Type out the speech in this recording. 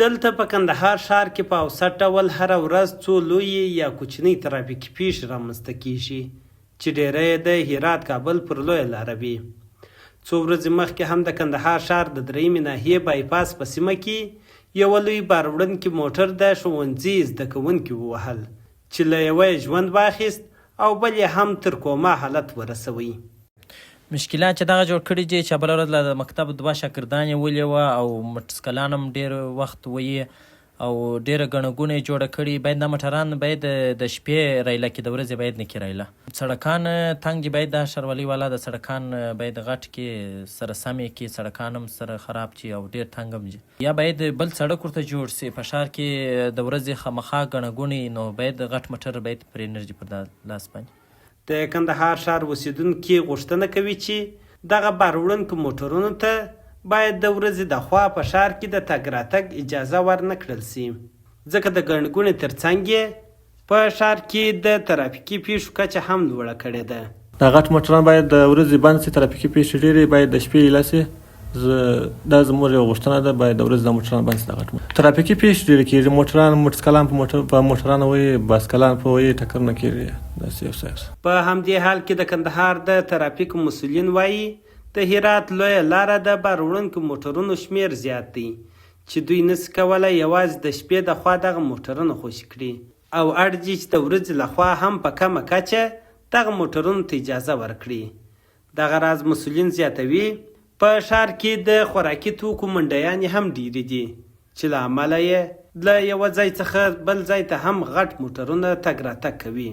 دلته په کندهار ښار کې په اوسط ډول هره ورځ څو لویې یا کوچنۍ ترافیکي پیښې رامنځته کیږي چې ډېری یې د هرات کابل پر لویه لاره وي. څو ورځې مخکې هم د کندهار ښار د درېیمې ناحیې بایپاس په سیمه کې یوه لوی باروړنکي موټر د ښوونځي زده کوونکي ووهل چې له یوه یې ژوند واخیست او بل یې هم تر کوما حالت ورسوي. مشکلات چې دغه جوړ کړي دي چې بله ورځ له مکتب دوه شاګردانې ولې وه او موټرسکلان هم ډېر وخت ویي او ډېره ګڼه ګوڼه یې جوړه کړي. باید دا موټران باید د شپې رایله کړي، د ورځې باید نه کړي رایله. سړکان تنګ دي، باید دا ښاروالۍ والا د سړکان باید غټ کړي، سره سم یې کړي، سړکان هم سره خراب کړي او ډېر تنګ هم دي. یا باید بل سړک ورته جوړ سي. په ښار کې د ورځې خامخا ګڼه ګوڼې، نو باید غټ موټر باید پرې انرژي پر لاس باندې. د کندهار ښار اوسېدونکي غوښتنه کوي چې دغه باروړنکو موټرونو ته باید د ورځې د خوا په ښار کې د تګ راتګ اجازه ورنه کړل سي، ځکه د ګڼې ګوڼې تر څنګ یې په ښار کې د ترافیکي پیښو کچه هم لوړه کړې ده. دا غټ موټران باید د ورځې بند سي، ترافیکي پیښې ډېرې باید د شپې ایله سي. دا زموږ یوه غوښتنه ده، باید د ورځې دا موټران بند سي. د غټ ترافیکي پیښې ډېرې کېږي، موټران موټرسکلان په موټرانو وایي، باسکلان په وایي ټکرونه کېږي. داسې یو څه په همدې حال کې د کندهار د ترافیکو مسؤلین وایي د هرات لویه لاره د باروړنکو موټرونو شمیر زیات دی چې دوی نسي کولی یوازې د شپې د خوا دغه موټرونه خوشي کړي او اړ دي چې د ورځې لخوا هم په کمه کچه دغه موټرونو ته اجازه ورکړي. دغه راز مسؤلین زیاتوي په ښار کې د خوراکي توکو منډیانې هم ډېرې دي چې له امله یې له یوه ځای څخه بل ځای ته هم غټ موټرونه تګ راتګ کوي.